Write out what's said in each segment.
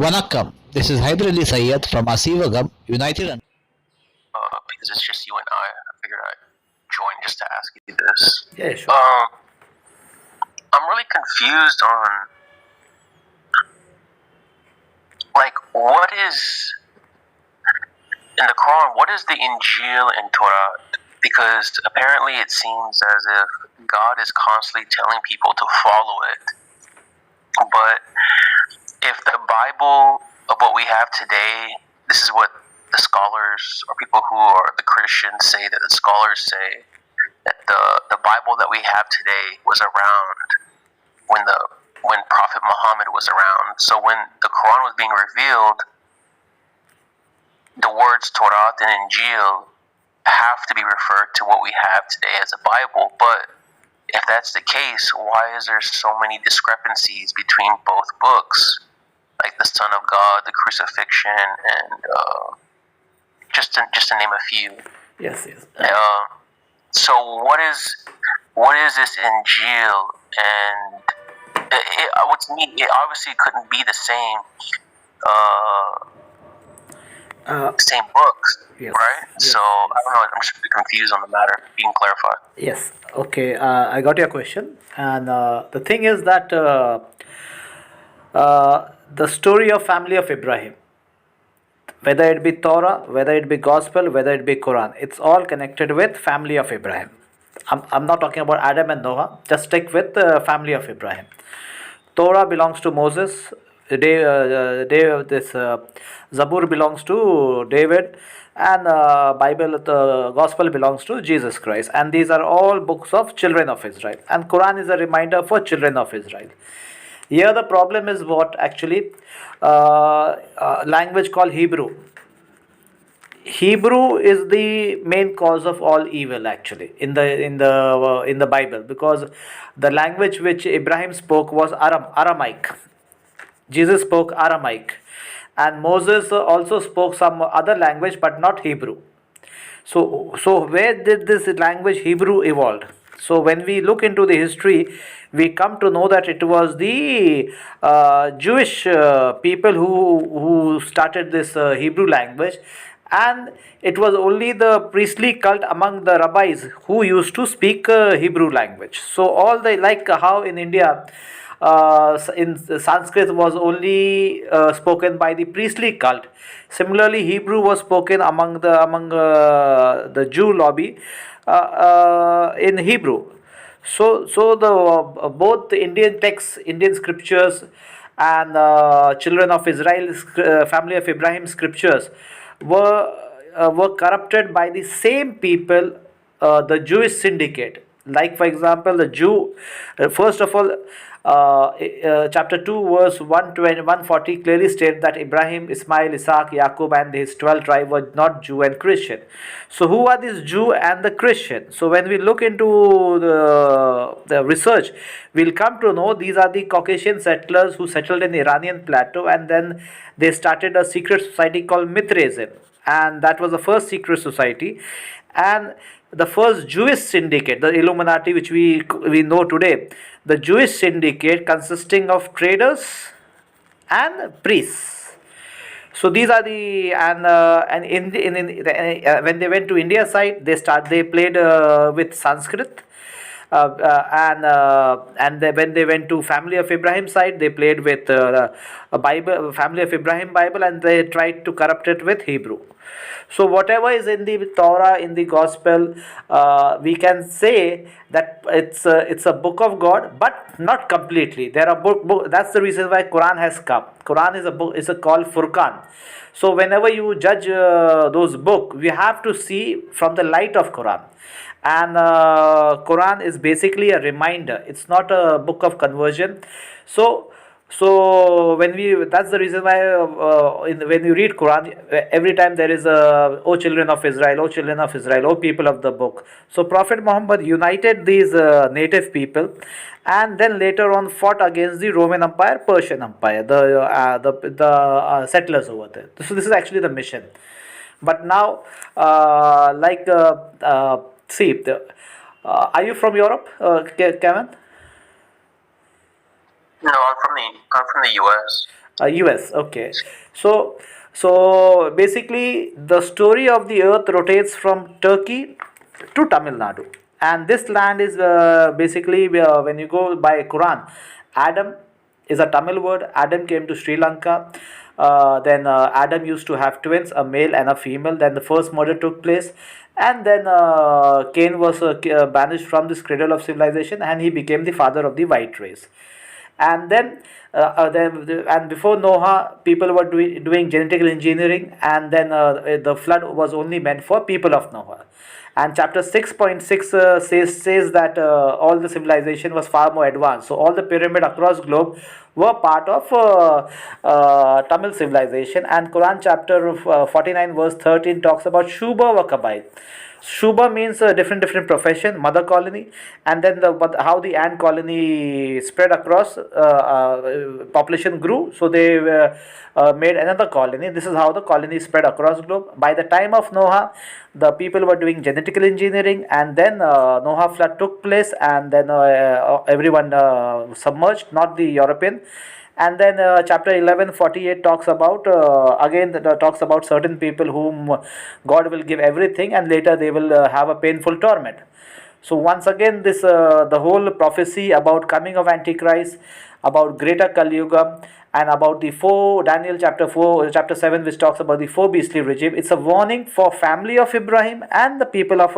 Vanakkam. This is Hyder Ali Sayyed from Asivagam, United. Because it's just you and I figured I'd join just to ask you this. Yeah, sure. I'm really confused on, like, what is in the Quran? What is the Injil and Torah? Because apparently it seems as if God is constantly telling people to follow it. But if the Bible of what we have today, this is what the scholars or people who are the Christians say, that the scholars say that the Bible that we have today was around when Prophet Muhammad was around. So when the Quran was being revealed, the words Torah and Injil have to be referred to what we have today as a Bible. But if that's the case, why is there so many discrepancies between both books, like the Son of God, the crucifixion, and just to name a few? Yes. So what is this Injil? And what's neat, it obviously couldn't be the same same books, Yes. right? Yes. So I don't know. I'm just a bit confused on the matter. If you can clarify. Yes. Okay. I got your question, and the thing is that the story of family of Ibrahim, whether it be Torah, whether it be Gospel, whether it be Quran, it's all connected with family of Ibrahim. I'm not talking about Adam and Noah. Just stick with the family of Ibrahim. Torah belongs to Moses. This Zabur belongs to David, and Bible, the Gospel belongs to Jesus Christ. And these are all books of children of Israel. And Quran is a reminder for children of Israel. Here the problem is what actually language called Hebrew. Hebrew is the main cause of all evil actually in the Bible, because the language which Abraham spoke was Aramaic. Jesus spoke Aramaic, and Moses also spoke some other language but not Hebrew. So where did this language Hebrew evolved? So when we look into the history, we come to know that it was the Jewish people who started this Hebrew language, and it was only the priestly cult among the rabbis who used to speak Hebrew language. So all the, like how in India in Sanskrit was only spoken by the priestly cult. Similarly, Hebrew was spoken among the Jew lobby in Hebrew. So the both the Indian texts, Indian scriptures, and children of Israel, family of Ibrahim scriptures were corrupted by the same people, the Jewish syndicate. Like for example, the Jew, first of all, chapter 2 verse 120, 140 clearly states that Ibrahim, Ismail, Isaac, Jacob and his 12 tribes were not Jew and Christian. So who are these Jew and the Christian? So when we look into the research, we'll come to know these are the Caucasian settlers who settled in the Iranian plateau, and then they started a secret society called Mithraism, and that was the first secret society. And the first Jewish syndicate, the Illuminati, which we know today, the Jewish syndicate consisting of traders and priests. So these are the, and when they went to India side, they played with Sanskrit. When they went to family of Ibrahim side, they played with a Bible, family of Ibrahim Bible, and they tried to corrupt it with Hebrew. So whatever is in the Torah, in the Gospel, we can say that it's a book of God, but not completely. There are book. That's the reason why Quran has come. Quran is a book. Is called Furqan. So whenever you judge those books, we have to see from the light of Quran. And Quran is basically a reminder. It's not a book of conversion. So that's the reason why when you read Quran, every time there is a "O children of Israel, O children of Israel, O people of the book." So Prophet Muhammad united these native people, and then later on fought against the Roman Empire, Persian Empire, the settlers over there. So this is actually the mission. But now, see, are you from Europe, Kevin? No, I'm from the U.S. US. Okay. So, so basically, the story of the earth rotates from Turkey to Tamil Nadu, and this land is basically when you go by Quran, Adam is a Tamil word. Adam came to Sri Lanka. Then Adam used to have twins, a male and a female. Then the first murder took place, and then Cain was banished from this cradle of civilization, and he became the father of the white race. And then before Noah, people were doing genetic engineering, and then the flood was only meant for people of Noah. And chapter 6.6 says that all the civilization was far more advanced. So all the pyramid across globe were part of Tamil civilization. And Quran chapter 49 verse 13 talks about Shuba wa Kabail. Shuba means a different profession, mother colony, and then how the ant colony spread across, population grew, so they made another colony. This is how the colony spread across globe. By the time of Noah, the people were doing genetical engineering, and then Noah flood took place, and then everyone submerged, not the European. And then chapter 11:48 talks about again talks about certain people whom God will give everything, and later they will have a painful torment. So once again, this the whole prophecy about coming of Antichrist, about greater Kali Yuga, and about the four, Daniel chapter 4, chapter 7, which talks about the four beastly regime. It's a warning for family of Ibrahim and the people of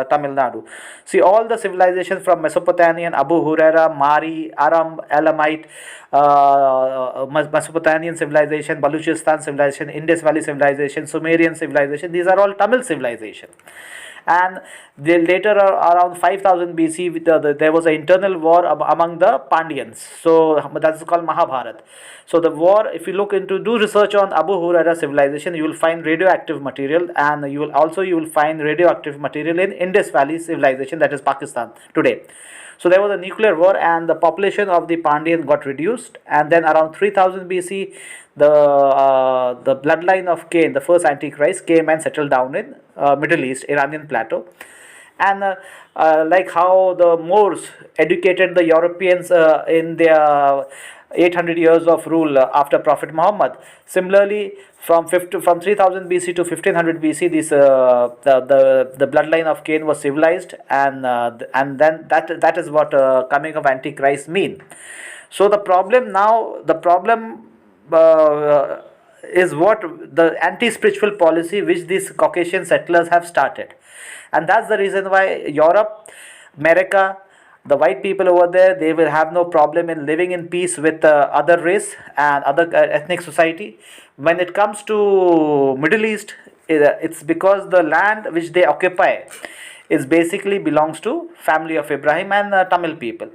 Tamil Nadu. See, all the civilizations from Mesopotamian, Abu Huraira, Mari, Aram, Elamite, Mesopotamian civilization, Baluchistan civilization, Indus Valley civilization, Sumerian civilization, these are all Tamil civilization. And later around 5000 BC, there was an internal war among the Pandyans. So that's called Mahabharat. So the war, if you look into, do research on Abu Huraira civilization, you will find radioactive material, and you will find radioactive material in Indus Valley civilization, that is Pakistan today. So there was a nuclear war, and the population of the Pandyan got reduced. And then around 3000 BC, the bloodline of Cain, the first Antichrist, came and settled down in Middle East, Iranian plateau. And like how the Moors educated the Europeans in their 800 years of rule after Prophet Muhammad. Similarly, from 3000 BC to 1500 BC, this the bloodline of Cain was civilized, and then that is what coming of Antichrist mean. So the problem is what the anti-spiritual policy which these Caucasian settlers have started, and that's the reason why Europe, America, the white people over there, they will have no problem in living in peace with other race and other ethnic society. When it comes to Middle East, it's because the land which they occupy is basically belongs to family of Ibrahim and Tamil people.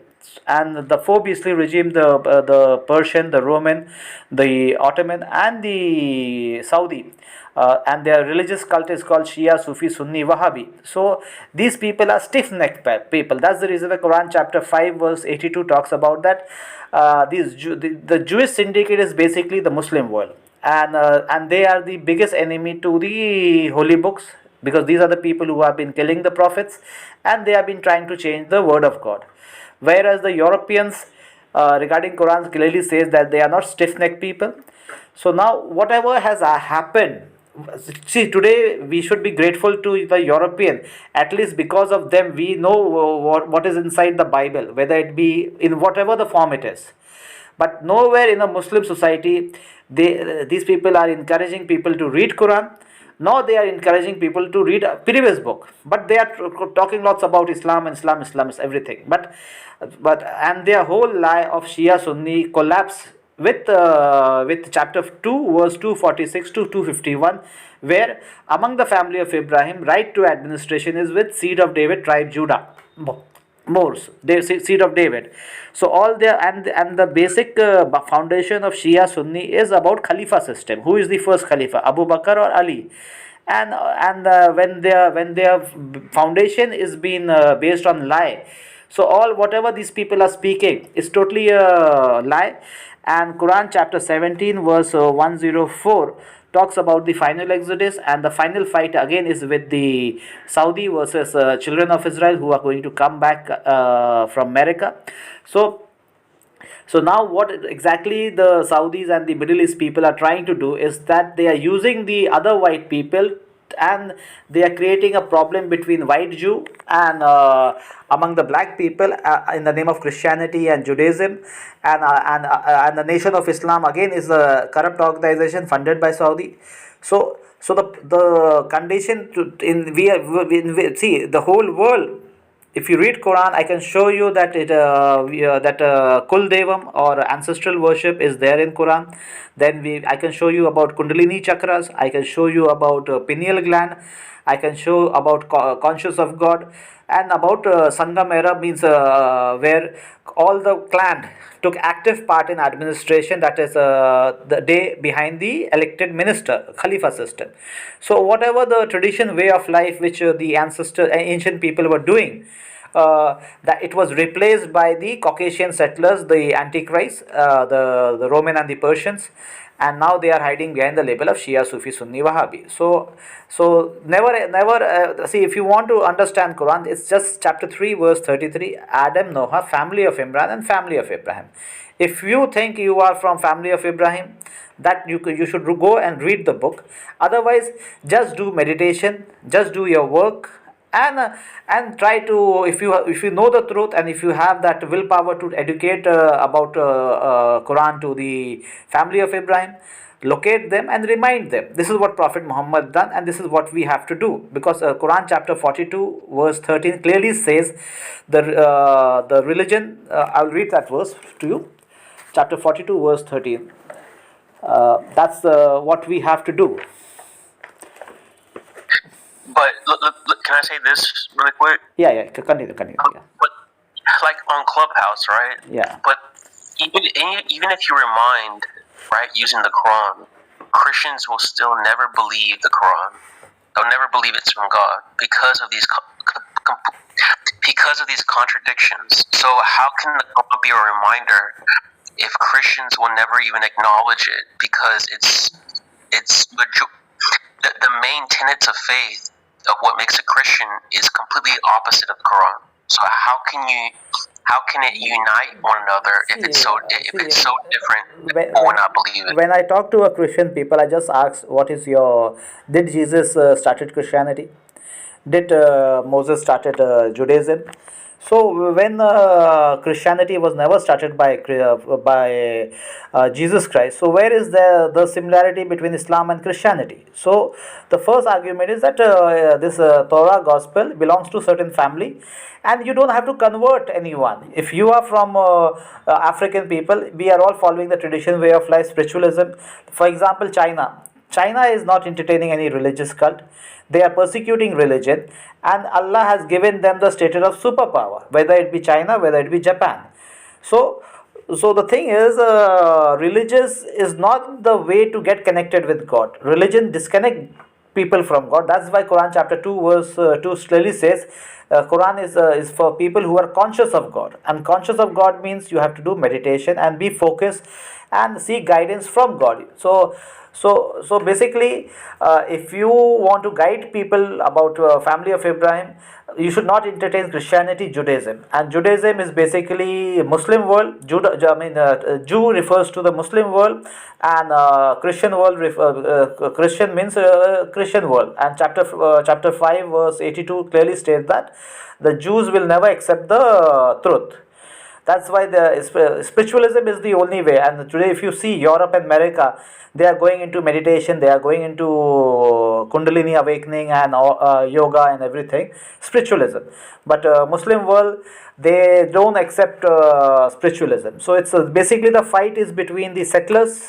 And the four beastly regime, the Persian, the Roman, the Ottoman, and the Saudi, and their religious cult is called Shia, Sufi, Sunni, Wahhabi. So these people are stiff-necked people. That's the reason why Quran chapter 5 verse 82 talks about that. The Jewish syndicate is basically the Muslim world, and they are the biggest enemy to the holy books, because these are the people who have been killing the prophets, and they have been trying to change the word of God. Whereas the Europeans, regarding Quran, clearly says that they are not stiff-necked people. So now whatever has happened, see, today we should be grateful to the European. At least because of them, we know what is inside the Bible, whether it be in whatever the form it is. But nowhere in a Muslim society, these people are encouraging people to read Quran. Now they are encouraging people to read a previous book, but they are talking lots about Islam, and Islam is everything. But and their whole lie of Shia Sunni collapse with chapter 2 verse 246 to 251, where among the family of Ibrahim, right to administration is with seed of David, tribe Judah, Moors, seed of David. So all their and the basic foundation of Shia Sunni is about Khalifa system. Who is the first Khalifa, Abu Bakr or Ali? And when their foundation is being based on lie, so all whatever these people are speaking is totally a lie. And Quran chapter 17 verse 104 talks about the final exodus, and the final fight again is with the Saudi versus children of Israel who are going to come back from America. So So now, what exactly the Saudis and the Middle East people are trying to do is that they are using the other white people, and they are creating a problem between white Jew and among the black people in the name of Christianity and Judaism, and the Nation of Islam again is a corrupt organization funded by Saudi. So the condition to in we see the whole world. If you read Quran, I can show you that Kul Devam or ancestral worship is there in Quran. Then I can show you about Kundalini chakras. I can show you about pineal gland. I can show about conscious of God, and about Sangam era means where all the clan took active part in administration. That is the day behind the elected minister Khalifa system. So whatever the tradition way of life which the ancestor ancient people were doing, that it was replaced by the Caucasian settlers, the Antichrist, the Roman and the Persians, and now they are hiding behind the label of Shia, Sufi, Sunni, Wahhabi. So never see, if you want to understand Quran, it's just chapter 3, verse 33: Adam, Noah, family of Imran, and family of Abraham. If you think you are from family of Ibrahim, that you should go and read the book. Otherwise, just do meditation, just do your work, and try to, if you know the truth, and if you have that willpower to educate about Quran to the family of Ibrahim, locate them and remind them. This is what Prophet Muhammad done, and this is what we have to do, because Quran chapter 42 verse 13 clearly says the religion. I'll read that verse to you. Chapter 42 verse 13. That's what we have to do. But look, can I say this really quick? Yeah, continue. Yeah. But like on Clubhouse, right? Yeah. But even if you remind, right, using the Quran, Christians will still never believe the Quran. They'll never believe it's from God because of these contradictions. So how can the Quran be a reminder if Christians will never even acknowledge it, because it's the main tenets of faith of what makes a Christian is completely opposite of the Quran. So how can it unite one another if it's so different? People will not believe it. When I talk to a Christian people, I just ask, what is your, did Jesus started Christianity? Did Moses started Judaism? So when Christianity was never started by Jesus Christ, so where is the similarity between Islam and Christianity? So the first argument is that this Torah gospel belongs to certain family, and you don't have to convert anyone. If you are from African people, we are all following the tradition way of life, spiritualism. For example, China is not entertaining any religious cult. They are persecuting religion, and Allah has given them the status of superpower, whether it be China, whether it be Japan. So the thing is, religious is not the way to get connected with God. Religion disconnect people from God. That's why Quran chapter 2 verse 2 clearly says Quran is for people who are conscious of God. And conscious of God means you have to do meditation and be focused and seek guidance from God. So basically, if you want to guide people about family of Abraham, you should not entertain Christianity, Judaism. And Judaism is basically Muslim world. Jew refers to the Muslim world, and Christian world. Christian means Christian world. And chapter 5 verse 82 clearly states that the Jews will never accept the truth. That's why the spiritualism is the only way. And today, if you see Europe and America, they are going into meditation, they are going into Kundalini awakening and yoga and everything, spiritualism. But Muslim world, they don't accept spiritualism. So it's basically the fight is between the settlers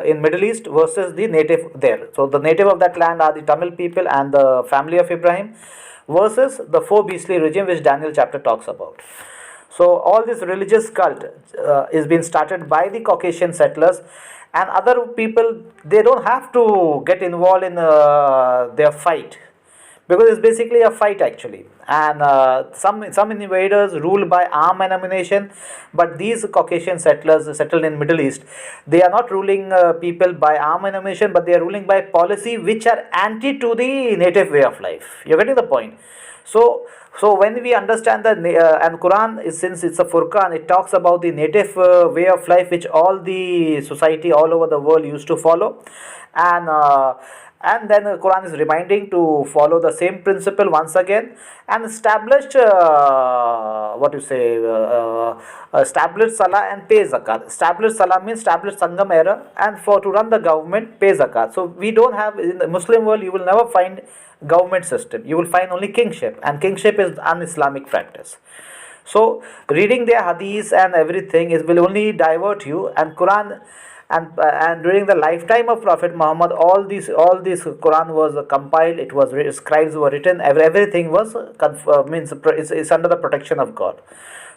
in Middle East versus the native there. So the native of that land are the Tamil people and the family of Ibrahim, versus the four beastly regime which Daniel chapter talks about. So all this religious cult is being started by the Caucasian settlers, and other people, they don't have to get involved in their fight, because it's basically a fight actually. And some invaders ruled by arm and ammunition, but these Caucasian settlers settled in Middle East, they are not ruling people by arm and ammunition, but they are ruling by policy which are anti to the native way of life. You're getting the point. So, so when we understand that, and Quran is, since it's a Furqan, it talks about the native way of life which all the society all over the world used to follow, and then the Quran is reminding to follow the same principle once again, and established what you say established salah and pay zakat. Established salah means established sangam era, and for to run the government pay zakat. So we don't have, in the Muslim world you will never find government system. You will find only kingship, and kingship is un-Islamic practice. So reading their hadiths and everything is will only divert you. And Quran, and during the lifetime of Prophet Muhammad, all these Quran was compiled. It was scribes were written. Everything was means is under the protection of God.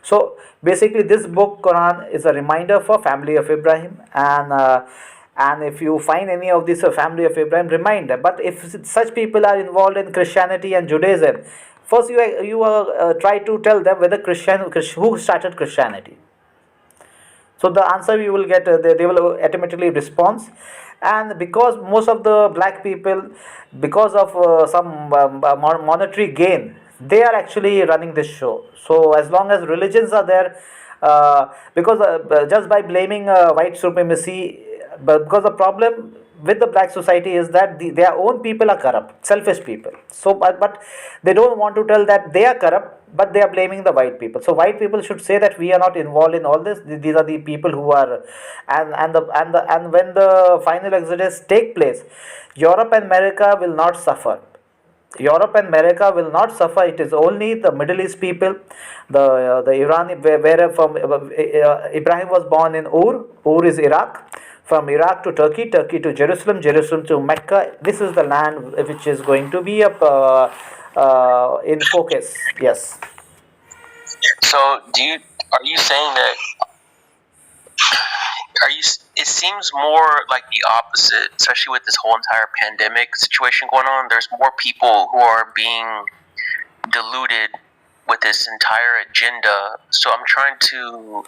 So basically, this book Quran is a reminder for family of Ibrahim, and if you find any of this family of Abraham, remind them. But if such people are involved in Christianity and Judaism, first you try to tell them whether who started Christianity. So the answer you will get, they will automatically respond. And because most of the black people, because of some monetary gain, they are actually running this show. So as long as religions are there, because just by blaming white supremacy, but because the problem with the black society is that their own people are corrupt, selfish people. So but they don't want to tell that they are corrupt, but they are blaming the white people. So white people should say that we are not involved in all this. These are the people who are, and when the final exodus take place, Europe and America will not suffer. Europe and America will not suffer. It is only the Middle East people, the Iran, where from Ibrahim was born in Ur. Ur is Iraq. From Iraq to Turkey, Turkey to Jerusalem, Jerusalem to Mecca. This is the land which is going to be in focus. Yes. So, are you saying that? It seems more like the opposite, especially with this whole entire pandemic situation going on. There's more people who are being deluded with this entire agenda. So I'm trying to.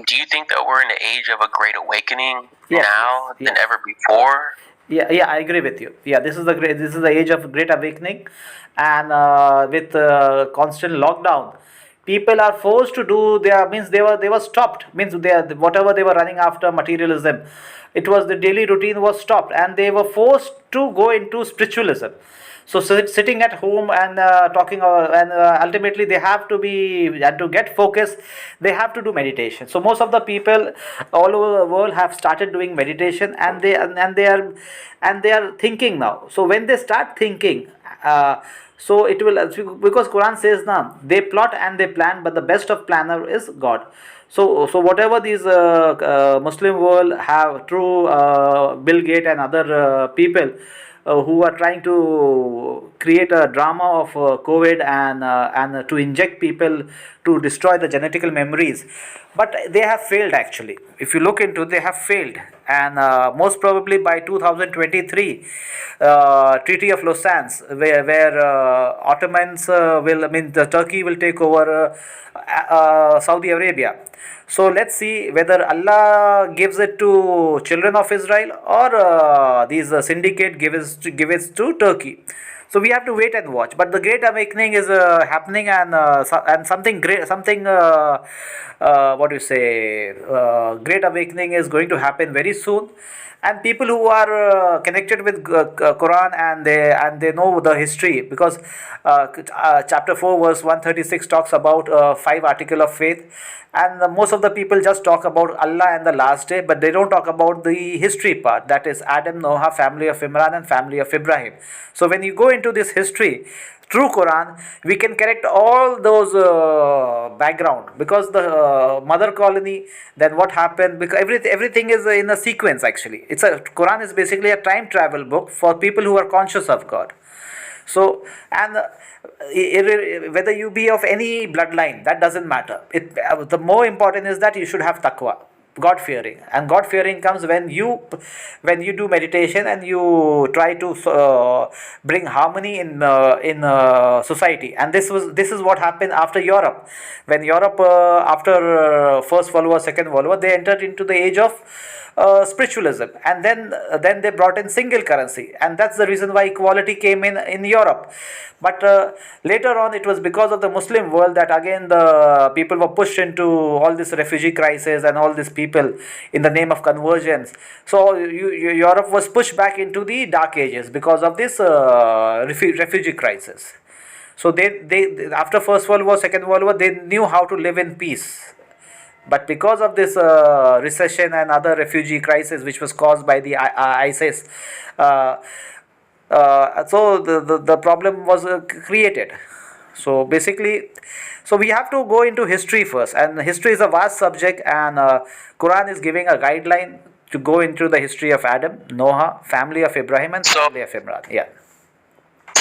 Do you think that we're in the age of a great awakening now than ever before? Yeah, I agree with you. Yeah, this is the age of great awakening, and with constant lockdown, people are forced to do their, means they were stopped, means whatever they were running after materialism, it was the daily routine was stopped, and they were forced to go into spiritualism. So sitting at home and talking, and ultimately they have to be, and to get focus, they have to do meditation. So most of the people all over the world have started doing meditation, and they are thinking now. So when they start thinking, so it will, because Quran says now they plot and they plan, but the best of planner is God. So whatever these Muslim world have, through Bill Gates and other people who are trying to create a drama of COVID, and to inject people to destroy the genetical memories, but they have failed actually. If you look into, they have failed, and most probably by 2023, Treaty of Lausanne, where Ottomans will, I mean, the Turkey will take over Saudi Arabia. So let's see whether Allah gives it to children of Israel, or these syndicate gives it to Turkey. So we have to wait and watch. But the Great Awakening is happening, and something great, something what do you say? Great Awakening is going to happen very soon. And people who are connected with Quran, and they know the history, because chapter 4 verse 136 talks about 5 article of faith, and most of the people just talk about Allah and the last day, but they don't talk about the history part, that is Adam, Noah, family of Imran, and family of Ibrahim. So when you go into this history through Quran, we can correct all those background, because the mother colony, then what happened, because everything is in a sequence actually. Quran is basically a time travel book for people who are conscious of God. So, and whether you be of any bloodline, that doesn't matter. The more important is that you should have taqwa. God fearing. And God fearing comes when you do meditation and you try to bring harmony in society. And this is what happened after Europe. When Europe, after First World War, Second World War, they entered into the age of spiritualism, and then they brought in single currency, and that's the reason why equality came in Europe. But later on, it was because of the Muslim world that again the people were pushed into all this refugee crisis and all these people in the name of convergence. So Europe was pushed back into the dark ages because of this refugee crisis. So they after First World War, Second World War, they knew how to live in peace. But because of this recession and other refugee crisis which was caused by the ISIS, uh, so the problem was created. So basically, so we have to go into history first, and history is a vast subject, and Quran is giving a guideline to go into the history of Adam, Noah, family of Ibrahim, and So, family of Imran. Yeah.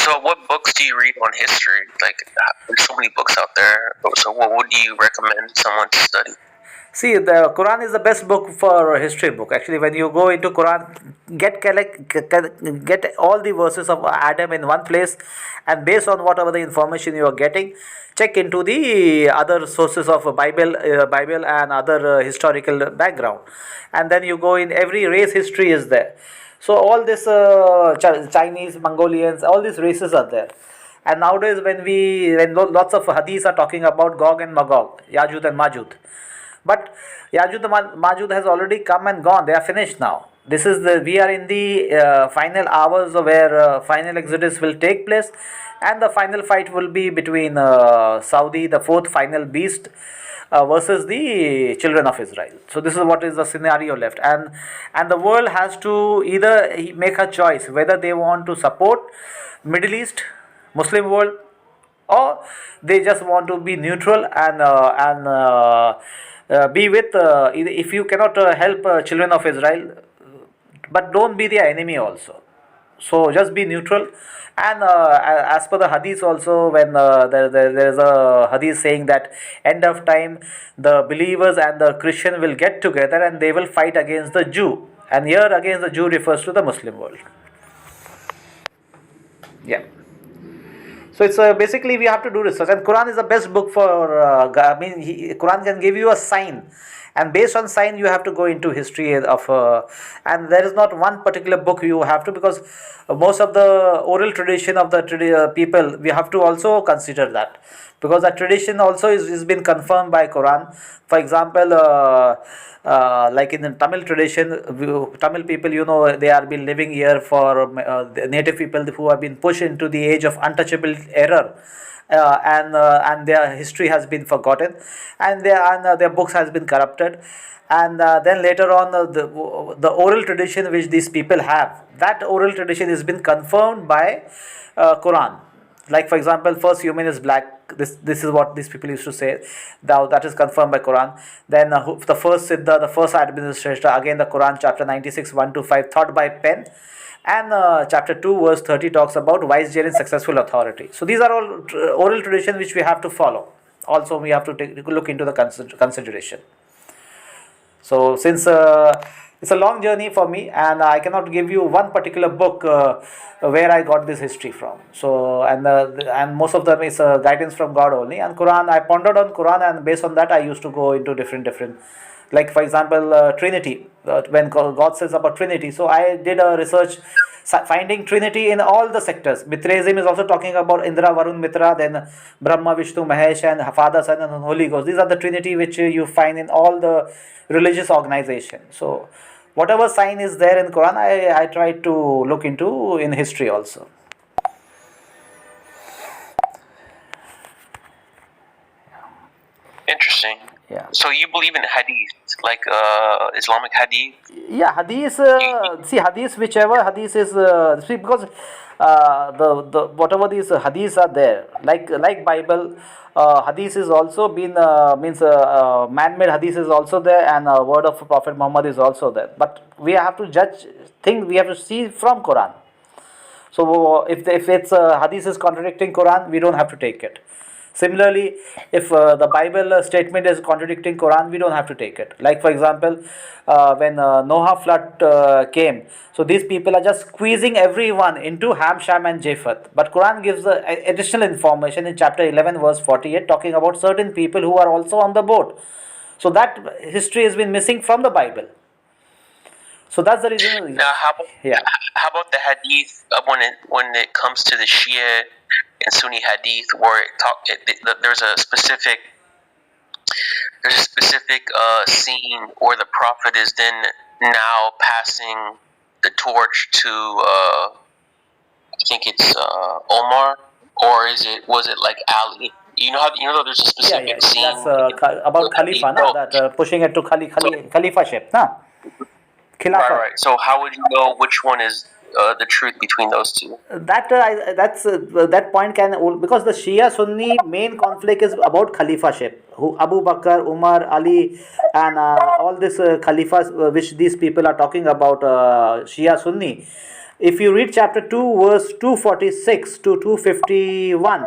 so what books do you read on history? Like, there's so many books out there. So, what would you recommend someone to study? See, the Quran is the best book for a history book. Actually, when you go into Quran, get all the verses of Adam in one place, and based on whatever the information you are getting, check into the other sources of Bible and other historical background, and then you go in. Every race history is there. So all this Chinese, Mongolians, all these races are there. And nowadays, when lots of hadiths are talking about Gog and Magog, Yajud and Majud, but Yajud and Majud has already come and gone. They are finished now. We are in the final hours where final exodus will take place, and the final fight will be between Saudi, the fourth final beast, versus the children of Israel. So this is what is the scenario left, and the world has to either make a choice whether they want to support Middle East, Muslim world, or they just want to be neutral and be with. If you cannot help children of Israel, but don't be their enemy also. So just be neutral. And as per the hadith also, when there is a hadith saying that end of time the believers and the Christian will get together and they will fight against the Jew. And here against the Jew refers to the Muslim world. Yeah. So it's basically we have to do research, and Quran is the best book for. Quran can give you a sign, and based on sign you have to go into history of. And there is not one particular book you have to, because most of the oral tradition of the people we have to also consider that, because that tradition also is been confirmed by Quran. For example. Like in the Tamil tradition, Tamil people, they are been living here for the native people who have been pushed into the age of untouchable error, and their history has been forgotten, and their books has been corrupted, and then later on the oral tradition which these people have, that oral tradition has been confirmed by Quran. Like for example, first human is black. This is what these people used to say. Now that is confirmed by Quran. Then the first Siddha, the first administrator, again the Quran chapter 96 1 to 5 thought by pen, and chapter 2 verse 30 talks about vicegerent successful authority. So these are all oral tradition which we have to follow. Also we have to look into the consideration. So since it's a long journey for me, and I cannot give you one particular book where I got this history from. So and most of them is guidance from God only. And Quran, I pondered on Quran, and based on that I used to go into different. Like for example, Trinity. When God says about Trinity, so I did a research finding Trinity in all the sectors. Mithraism is also talking about Indra, Varun, Mitra, then Brahma, Vishnu, Mahesh, and Father, Son, and Holy Ghost. These are the Trinity which you find in all the religious organization. So whatever sign is there in Quran, I try to look into in history also. Interesting. Yeah. So you believe in hadith, like Islamic hadith? Yeah, hadith. See, hadith, whichever hadith is. See, because the whatever these hadiths are there, like Bible, hadith is also been means man-made hadith is also there, and word of Prophet Muhammad is also there. But we have to judge things. We have to see from Quran. So if it's hadith is contradicting Quran, we don't have to take it. Similarly, if the Bible statement is contradicting Quran, we don't have to take it. Like for example, when Noah flood came, so these people are just squeezing everyone into Ham, Shem, and Japheth. But Quran gives additional information in chapter 11, verse 48, talking about certain people who are also on the boat. So that history has been missing from the Bible. So that's the reason. Now, Yeah. how about the hadith when it comes to the Shia and Sunni hadith, where there's a specific scene where the Prophet is then now passing the torch to I think it's Omar, or was it like Ali? There's a Yeah, specific yeah, scene that's in about the hadith. Khalifa, na? That pushing it to Khalifaship, na? Khilafah. Right. So how would you know which one is the truth between those two? That point can, because the Shia Sunni main conflict is about Khalifaship. Who Abu Bakr, Umar, Ali, and all this Khalifas which these people are talking about, Shia Sunni. If you read chapter 2, verse 246 to 251,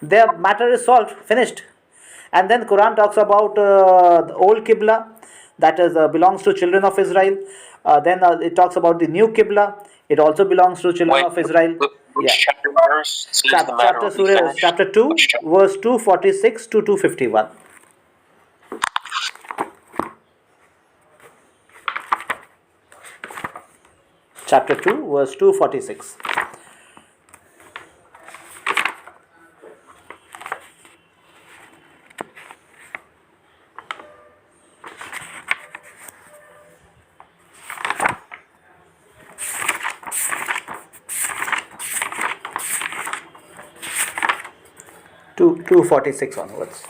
their matter is solved, finished. And then Quran talks about the old Qibla, that is belongs to children of Israel. Then it talks about the new Qibla. It also belongs to children Wait, of Israel. which Yeah. chapter verse says the matter Chapter will be Surah, finished? chapter 2, Which chapter? verse 246 to 251. Chapter 2, verse 246. To 246 onwards.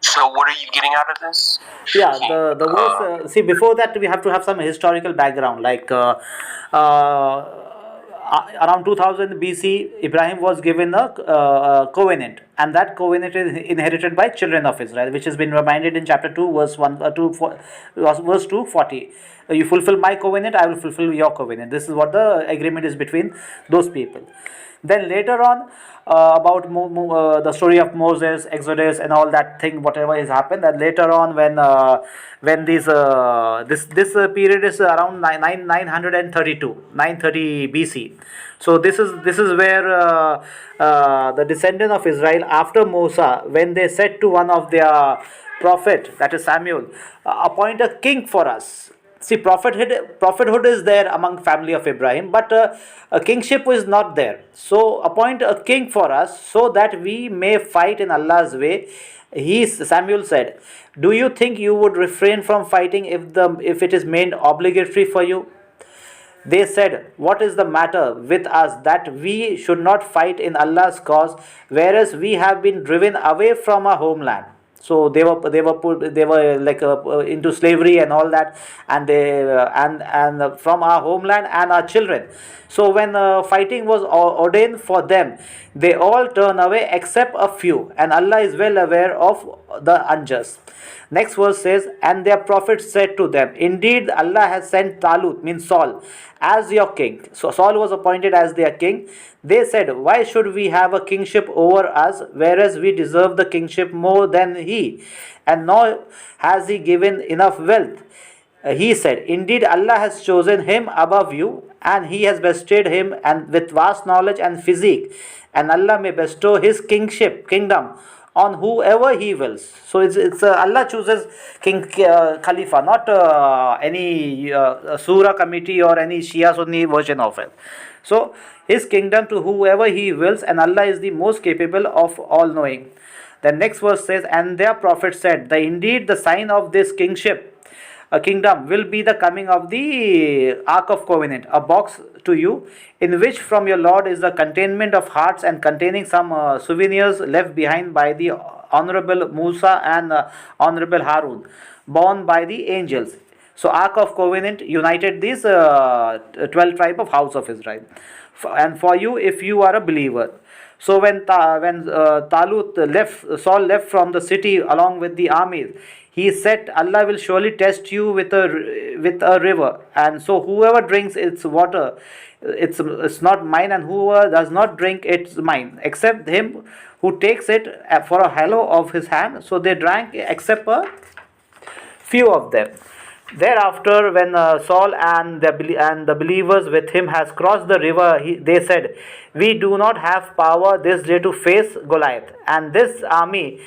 So what are you getting out of this? Yeah, the verse. See, before that, we have to have some historical background. Like around 2000 BC, Ibrahim was given a covenant, and that covenant is inherited by children of Israel, which has been reminded in chapter 2, verse 1, verse 240. You fulfill my covenant, I will fulfill your covenant. This is what the agreement is between those people. Then later on, about the story of Moses, Exodus, and all that thing, whatever has happened. And later on, when this period is around 930 BC. So this is where the descendant of Israel after Musa, when they said to one of their prophet, that is Samuel, appoint a king for us. See, prophethood is there among family of Ibrahim, but a kingship is not there. So appoint a king for us, so that we may fight in Allah's way. Samuel said, "Do you think you would refrain from fighting if it is made obligatory for you?" They said, "What is the matter with us that we should not fight in Allah's cause, whereas we have been driven away from our homeland?" So they were like into slavery and all that, and they and from our homeland and our children. So when fighting was ordained for them, they all turn away except a few, and Allah is well aware of the unjust. Next verse says, "And their prophet said to them, Indeed, Allah has sent Talut," means Saul, "as your king." So Saul was appointed as their king. They said, "Why should we have a kingship over us, whereas we deserve the kingship more than he? And nor has he given enough wealth." He said, "Indeed, Allah has chosen him above you, and he has bestowed him and with vast knowledge and physique, and Allah may bestow his kingdom on whoever he wills." So it's Allah chooses Khalifa, not any Surah committee or any Shia Sunni version of it. So his kingdom to whoever he wills, and Allah is the most capable of all knowing. The next verse says, "And their prophet said, Indeed the sign of this kingdom will be the coming of the Ark of Covenant, a box to you, in which from your Lord is the containment of hearts and containing some souvenirs left behind by the honorable Musa and honorable Harun, born by the angels." So Ark of Covenant united these 12 tribe of house of Israel. And for you, if you are a believer. So when Talut left, Saul left from the city along with the armies. He said, Allah will surely test you with a river, and so whoever drinks its water, it's not mine, and whoever does not drink it's mine, except him who takes it for a hollow of his hand. So they drank except a few of them. Thereafter, when Saul and the believers with him has crossed the river, they said, "We do not have power this day to face Goliath." And this army,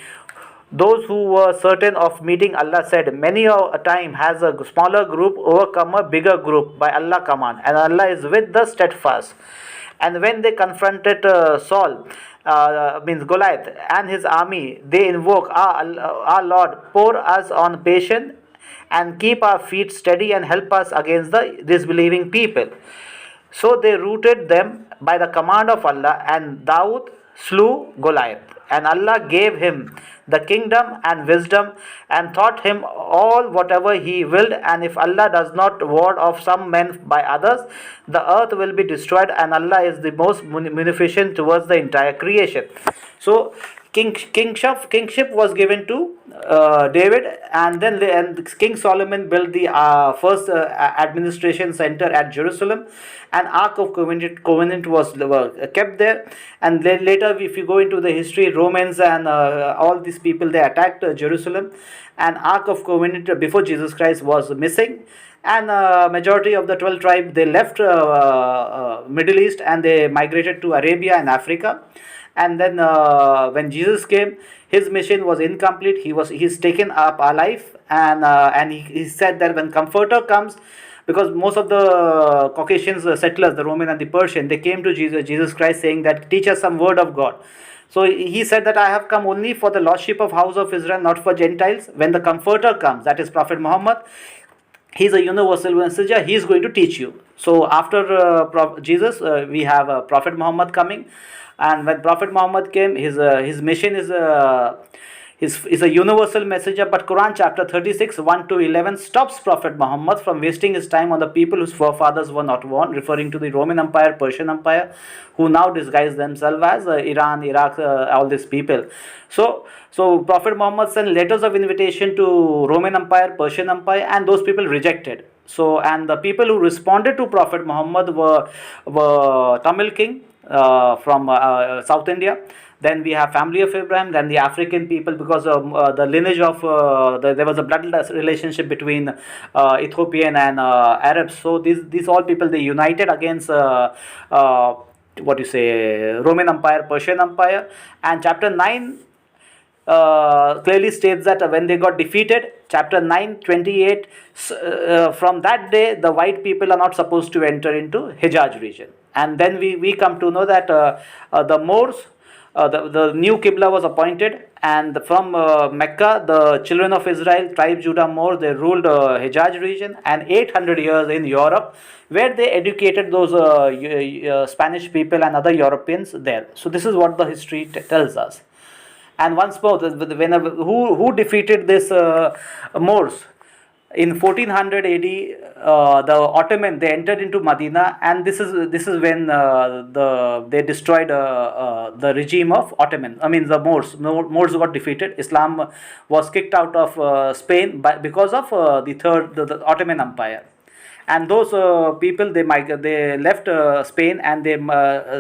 those who were certain of meeting Allah, said, "Many a time has a smaller group overcome a bigger group by Allah command, and Allah is with the steadfast." And when they confronted Saul, means Goliath and his army, they invoke, our Lord, pour us on patience and keep our feet steady and help us against the disbelieving people. So they routed them by the command of Allah, and Daud slew Goliath. And Allah gave him the kingdom and wisdom, and taught him all whatever he willed. And if Allah does not ward off some men by others, the earth will be destroyed, and Allah is the most munificent towards the entire creation. So kingship was given to David, and then King Solomon built the first administration center at Jerusalem, and Ark of Covenant was kept there. And then later, if you go into the history, Romans and all these people, they attacked Jerusalem, and Ark of Covenant before Jesus Christ was missing. And majority of the 12 tribes, they left Middle East, and they migrated to Arabia and Africa. And then when Jesus came, his mission was incomplete. He's taken up our life, and he said that when Comforter comes, because most of the Caucasian settlers, the Roman and the Persian, they came to Jesus Christ saying that, teach us some word of God. So he said that I have come only for the lost sheep of house of Israel, not for Gentiles. When the Comforter comes, that is Prophet Muhammad, he's a universal messenger. He is going to teach you. So after Jesus, we have Prophet Muhammad coming. And when Prophet Muhammad came, his mission is a universal messenger. But Quran chapter 36, 1 to 11 stops Prophet Muhammad from wasting his time on the people whose forefathers were not born, referring to the Roman Empire, Persian Empire, who now disguise themselves as Iran, Iraq, all these people. So Prophet Muhammad sent letters of invitation to Roman Empire, Persian Empire, and those people rejected. So, and the people who responded to Prophet Muhammad were Tamil king from South India. Then we have family of Abraham. Then the African people, because of the lineage of there was a blood relationship between Ethiopian and Arabs. So these all people, they united against what you say, Roman Empire, Persian Empire. And chapter 9 clearly states that when they got defeated, chapter 9:28, from that day the white people are not supposed to enter into Hijaz region. And then we come to know that the Moors, the new Qibla was appointed, and from Mecca, the children of Israel, tribe Judah Moors, they ruled Hijaz region, and 800 years in Europe, where they educated those Spanish people and other Europeans there. So this is what the history tells us. And once more, whenever who defeated this Moors? In 1400 AD, the Ottoman, they entered into Medina, and this is when they destroyed the regime of Ottoman. I mean the Moors. Moors got defeated. Islam was kicked out of Spain because of the Ottoman Empire. And those people, they left Spain, and they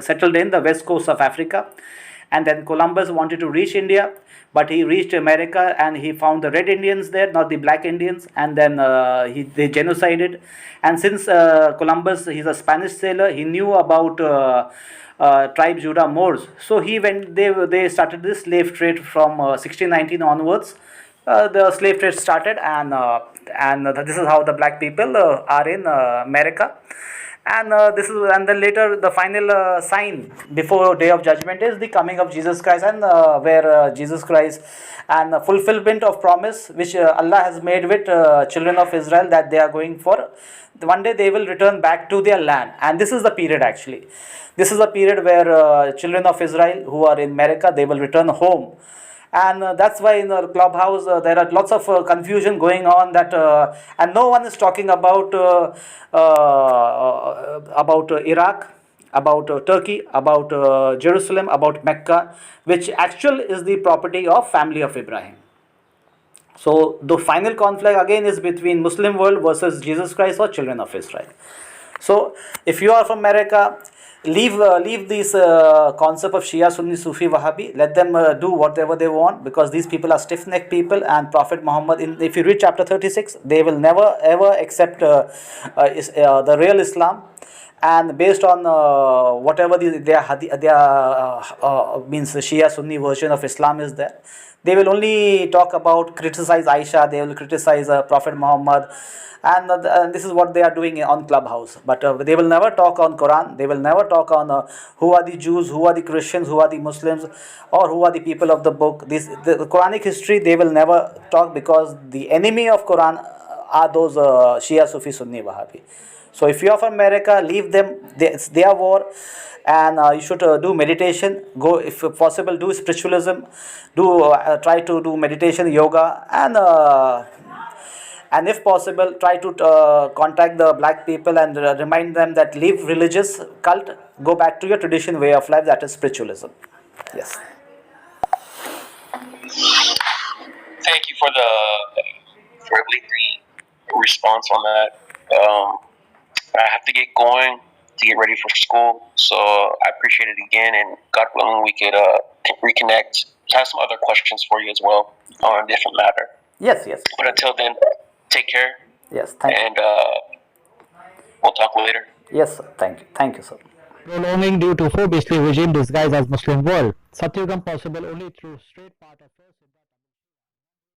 settled in the west coast of Africa. And then Columbus wanted to reach India, but he reached America, and he found the red Indians there, not the black Indians. And then they genocided. And since Columbus, he's a Spanish sailor, he knew about tribe Judah Moors. So he went. They started this slave trade from 1619 onwards. The slave trade started, and this is how the black people are in America. And then later the final sign before Day of Judgment is the coming of Jesus Christ, and where Jesus Christ and the fulfillment of promise which Allah has made with children of Israel, that they are going for. One day they will return back to their land, and this is the period actually. This is the period where children of Israel who are in America, they will return home. And that's why in the clubhouse there are lots of confusion going on, that and no one is talking about Iraq, about Turkey, about Jerusalem, about Mecca, which actually is the property of family of Abraham. So the final conflict again is between Muslim world versus Jesus Christ or children of Israel. So if you are from America, leave this concept of Shia, Sunni, Sufi, Wahhabi. Let them do whatever they want, because these people are stiff-necked people. And Prophet Muhammad, if you read chapter 36, they will never ever accept the real Islam. And based on whatever means Shia Sunni version of Islam is there, they will only talk about, criticize Aisha, they will criticize Prophet Muhammad, and this is what they are doing on Clubhouse. But they will never talk on Quran. They will never talk on who are the Jews, who are the Christians, who are the Muslims, or who are the people of the book. The Quranic history they will never talk, because the enemy of Quran are those Shia, Sufi, Sunni, Wahhabi. So if you are from America, leave them. It's their war, and you should do meditation. Go, if possible, do spiritualism. Do try to do meditation, yoga, and if possible, try to contact the black people and remind them that leave religious cult, go back to your tradition way of life, that is spiritualism. Yes. Thank you for the lengthy response on that. I have to get going to get ready for school, so I appreciate it again, and God willing, we could reconnect. I have some other questions for you as well on a different matter. Yes. Yes. But until then, take care, Yes. Thank you. and we'll talk later. Yes, sir. Thank you. Thank you, sir. Prolonging due to four beastly regime disguised as Muslim world. Satyugam possible only through straight path of first